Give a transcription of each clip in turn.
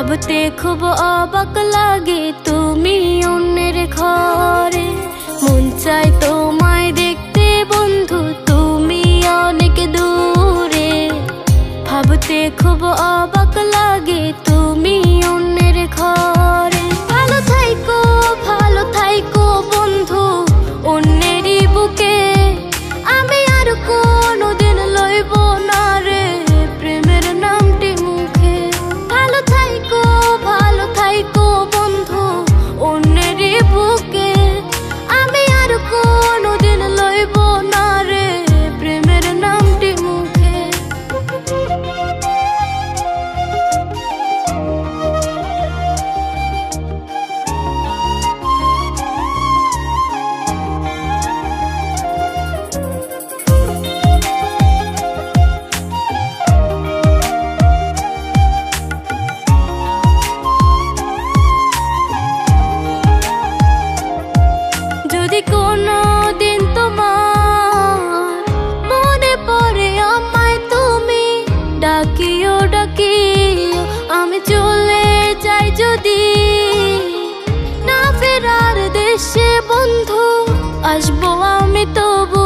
ভাবতে খুব অবাক লাগে তুমি অন্যের ঘরে। মন চাই তোমায় দেখতে বন্ধু, তুমি অনেক দূরে। ভাবতে খুব অবাক লাগে তুমি অন্যের ঘরে। ভালো থাইকো বন্ধু অন্যেরই বুকে। আমি আর কোনোদিন লইব না রে প্রেমের নামটি মুখে। ভালো থাইকো বন্ধু অন্যেরই বুকে। আমি আর কোনোদিন লইব না রে প্রেমের নামটি মুখে। যদি কোনো দিন তোমার মনে পড়ে আমায়, তুমি ডাকিও আমি চলে যাই যদি। না ফেরার দেশে বন্ধু আসবো আমি তবু।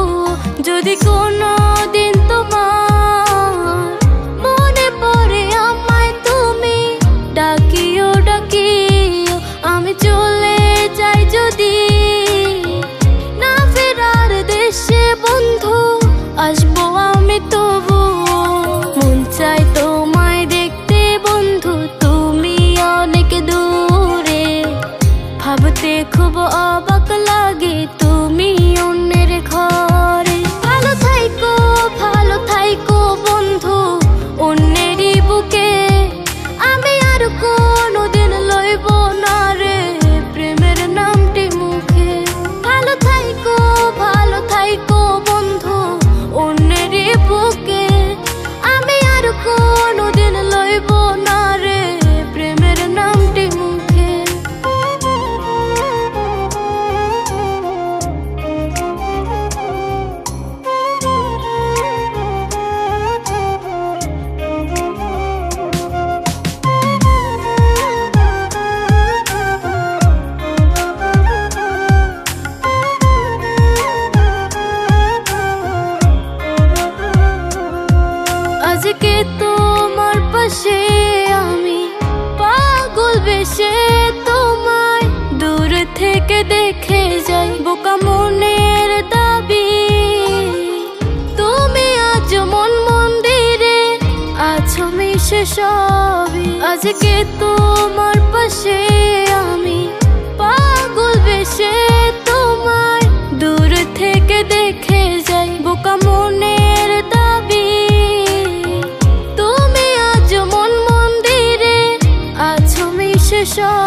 যদি কোনো দিন তোমার মনে পড়ে আমায়, তুমি ডাকিও আমি চলে যাই যদি। বন্ধু আসবো আমি তবু। মন চাই তোমায় দেখতে বন্ধু, তুমি অনেক দূরে। ভাবতে খুব অবাক লাগে তুমি অন্যের ঘরে। ভালো থাইকো বন্ধু অন্যেরই বুকে। আমি আর কোনোদিন লইব না রে প্রেমের নামটি মুখে। ভালো থাইকো বন্ধু অন্যেরই বুকে। আমি আর কোনোদিন লইব না রে প্রেমের নামটি মুখে। আজকে তোমার পাশে আমি পাগল বেশে তোমায় দূর থেকে দেখে যাই। বোকা মনের দাবি তুমি আজ মন মন্দিরে আছো মিশে সবই। আজকে তোমার পাশে আমি পাগল বেশে তোমায় দূর থেকে দেখে যাই। বোকা মনের দাবি তুমি আজ মন মন্দিরে আছো মিশে সব।